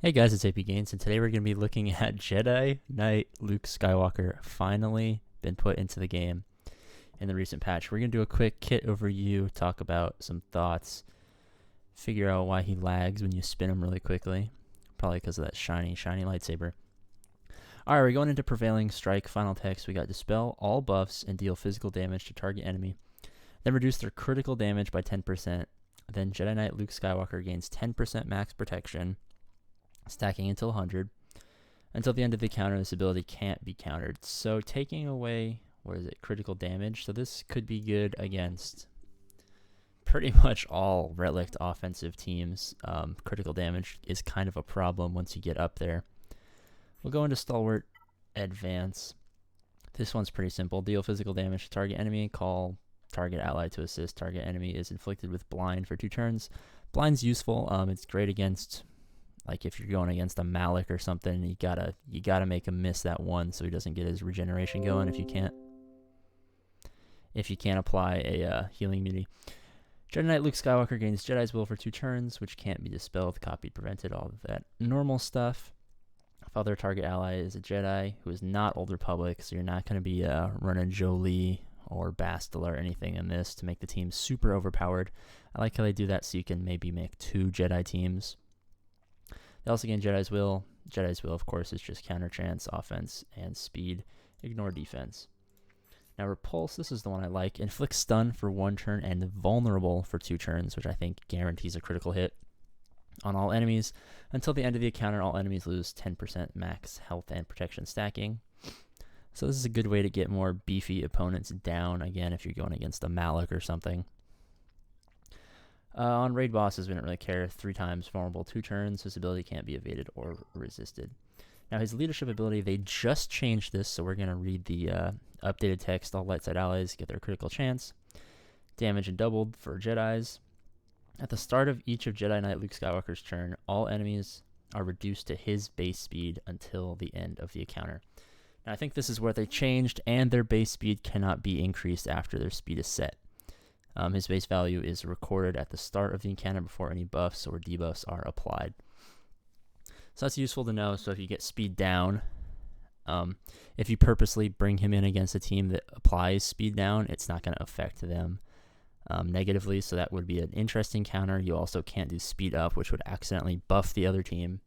Hey guys, it's APGAINS, and today we're going to be looking at Jedi Knight Luke Skywalker finally been put into the game in the recent patch. We're going to do a quick kit overview, talk about some thoughts, figure out why he lags when you spin him really quickly, probably because of that shiny lightsaber. Alright, we're going into Prevailing Strike. Final text, we got dispel all buffs and deal physical damage to target enemy, then reduce their critical damage by 10%. Then Jedi Knight Luke Skywalker gains 10% max protection, stacking until 100. Until the end of the counter, this ability can't be countered. So taking away, critical damage. So this could be good against pretty much all relict offensive teams. Critical damage is kind of a problem once you get up there. We'll go into Stalwart Advanced. This one's pretty simple. Deal physical damage to target enemy. Call target ally to assist. Target enemy is inflicted with blind for 2 turns. Blind's useful. It's great against, like, if you're going against a Malik or something, you gotta make him miss that one so he doesn't get his regeneration going. If you can't apply a healing immunity. Jedi Knight Luke Skywalker gains Jedi's Will for 2 turns, which can't be dispelled, copied, prevented, all of that normal stuff. If other target ally is a Jedi who is not Old Republic, so you're not going to be running Jolie or Bastila or anything in this to make the team super overpowered. I like how they do that so you can maybe make 2 Jedi teams. They also gain Jedi's Will. Jedi's Will, of course, is just counter chance, offense, and speed. Ignore defense. Now, Repulse, this is the one I like. Inflicts stun for 1 turn and vulnerable for 2 turns, which I think guarantees a critical hit on all enemies. Until the end of the encounter, all enemies lose 10% max health and protection stacking. So this is a good way to get more beefy opponents down, again, if you're going against a Malik or something. On raid bosses, we don't really care. 3 times vulnerable 2 turns. His ability can't be evaded or resisted. Now, his leadership ability, they just changed this, so we're going to read the updated text. All light side allies get their critical chance. Damage and doubled for Jedis. At the start of each of Jedi Knight Luke Skywalker's turn, all enemies are reduced to his base speed until the end of the encounter. Now, I think this is where they changed, and their base speed cannot be increased after their speed is set. His base value is recorded at the start of the encounter before any buffs or debuffs are applied. So that's useful to know. So if you get speed down, if you purposely bring him in against a team that applies speed down, it's not going to affect them negatively. So that would be an interesting counter. You also can't do speed up, which would accidentally buff the other team.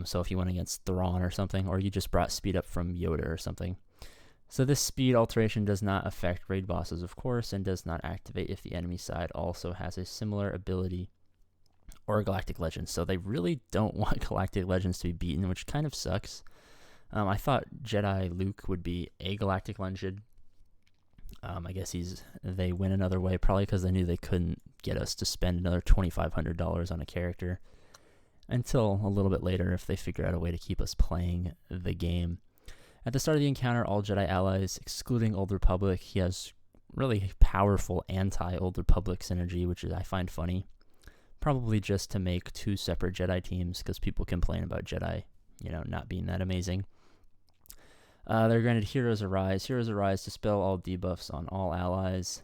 So if you went against Thrawn or something, or you just brought speed up from Yoda or something. So this speed alteration does not affect raid bosses, of course, and does not activate if the enemy side also has a similar ability or Galactic Legends. So they really don't want Galactic Legends to be beaten, which kind of sucks. I thought Jedi Luke would be a Galactic Legend. I guess they win another way, probably because they knew they couldn't get us to spend another $2,500 on a character until a little bit later if they figure out a way to keep us playing the game. At the start of the encounter, all Jedi allies, excluding Old Republic, he has really powerful anti-Old Republic synergy, which I find funny. Probably just to make 2 separate Jedi teams, because people complain about Jedi, not being that amazing. They're granted Heroes Arise. Heroes Arise dispel all debuffs on all allies,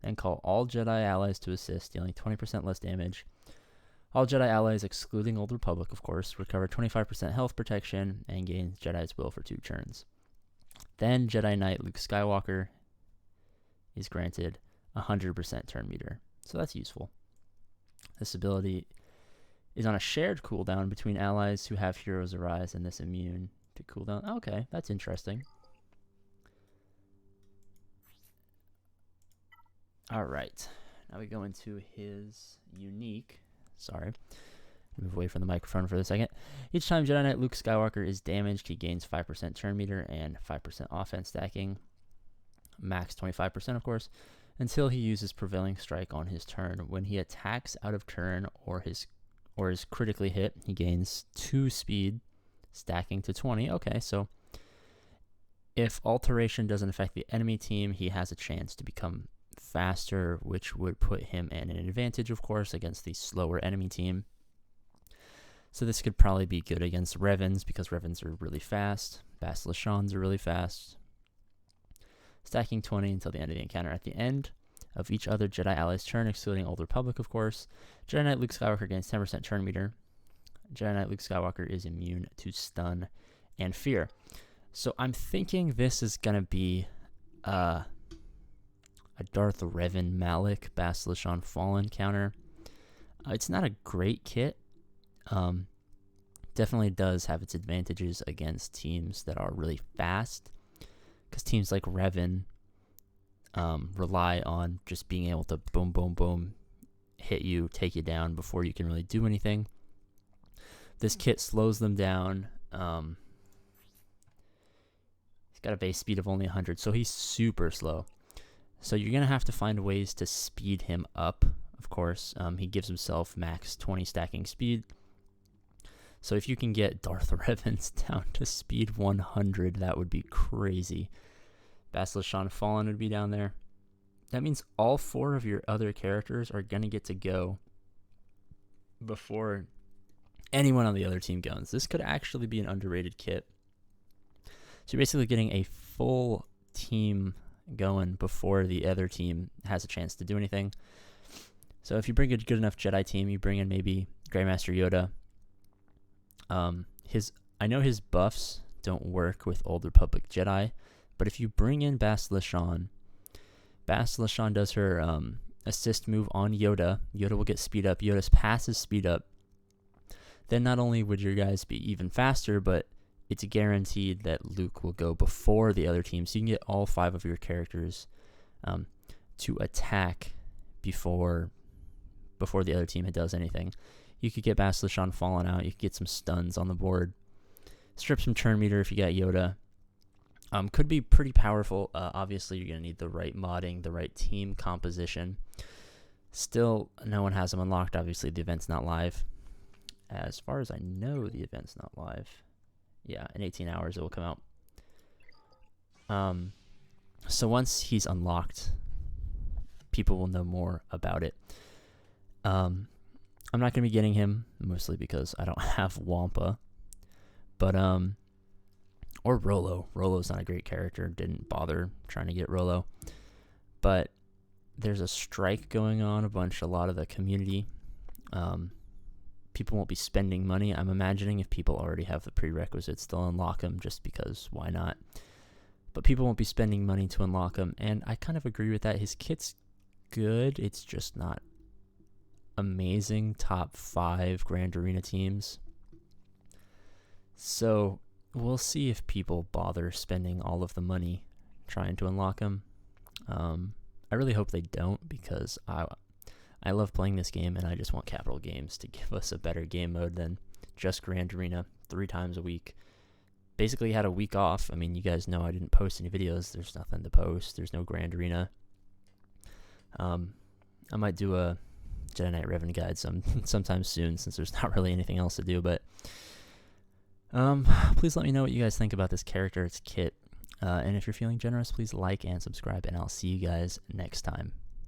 and call all Jedi allies to assist, dealing 20% less damage. All Jedi allies, excluding Old Republic, of course, recover 25% health protection and gain Jedi's Will for 2 turns. Then Jedi Knight Luke Skywalker is granted 100% turn meter, so that's useful. This ability is on a shared cooldown between allies who have Heroes Arise and this immune to cooldown. Okay, that's interesting. Alright, now we go into his unique. Sorry, move away from the microphone for a second. Each time Jedi Knight Luke Skywalker is damaged, he gains 5% turn meter and 5% offense stacking. Max 25%, of course, until he uses Prevailing Strike on his turn. When he attacks out of turn or is critically hit, he gains 2 speed, stacking to 20. Okay, so if alteration doesn't affect the enemy team, he has a chance to become faster, which would put him in an advantage, of course, against the slower enemy team. So this could probably be good against Revens, because Revens are really fast. Bastila Shans are really fast. Stacking 20 until the end of the encounter. At the end of each other Jedi ally's turn, excluding Old Republic, of course, Jedi Knight Luke Skywalker gains 10% turn meter. Jedi Knight Luke Skywalker is immune to stun and fear. So I'm thinking this is going to be a Darth Revan Malak Basilisk on Fallen counter. It's not a great kit. Definitely does have its advantages against teams that are really fast, because teams like Revan rely on just being able to boom, boom, boom, hit you, take you down before you can really do anything. This kit slows them down. He's got a base speed of only 100, so he's super slow. So you're going to have to find ways to speed him up, of course. He gives himself max 20 stacking speed. So if you can get Darth Revan's down to speed 100, that would be crazy. Basilisk on Fallen would be down there. That means all 4 of your other characters are going to get to go before anyone on the other team goes. This could actually be an underrated kit. So you're basically getting a full team going before the other team has a chance to do anything. So if you bring a good enough Jedi team, you bring in maybe Greymaster Yoda. I know his buffs don't work with Old Republic Jedi, but if you bring in Basilisk does her assist move on Yoda. Yoda will get speed up. Yoda's passes speed up. Then not only would your guys be even faster, but it's guaranteed that Luke will go before the other team. So you can get all 5 of your characters to attack before the other team does anything. You could get Basilisk on Fallen out. You could get some stuns on the board. Strip some turn meter if you got Yoda. Could be pretty powerful. Obviously, you're going to need the right modding, the right team composition. Still, no one has them unlocked. Obviously, the event's not live. As far as I know, the event's not live. Yeah, in 18 hours it will come out. So once he's unlocked, people will know more about it. I'm not going to be getting him, mostly because I don't have Wampa. But, or Rolo. Rolo's not a great character. Didn't bother trying to get Rolo. But there's a strike going on a lot of the community. People won't be spending money. I'm imagining if people already have the prerequisites, they'll unlock them just because why not? But people won't be spending money to unlock them, and I kind of agree with that. His kit's good. It's just not amazing top 5 Grand Arena teams. So we'll see if people bother spending all of the money trying to unlock him. I really hope they don't, because I love playing this game, and I just want Capital Games to give us a better game mode than just Grand Arena 3 times a week. Basically had a week off. I mean, you guys know I didn't post any videos. There's nothing to post. There's no Grand Arena. I might do a Jedi Knight Revan guide sometime soon, since there's not really anything else to do. But please let me know what you guys think about this character, its kit. And if you're feeling generous, please like and subscribe, and I'll see you guys next time.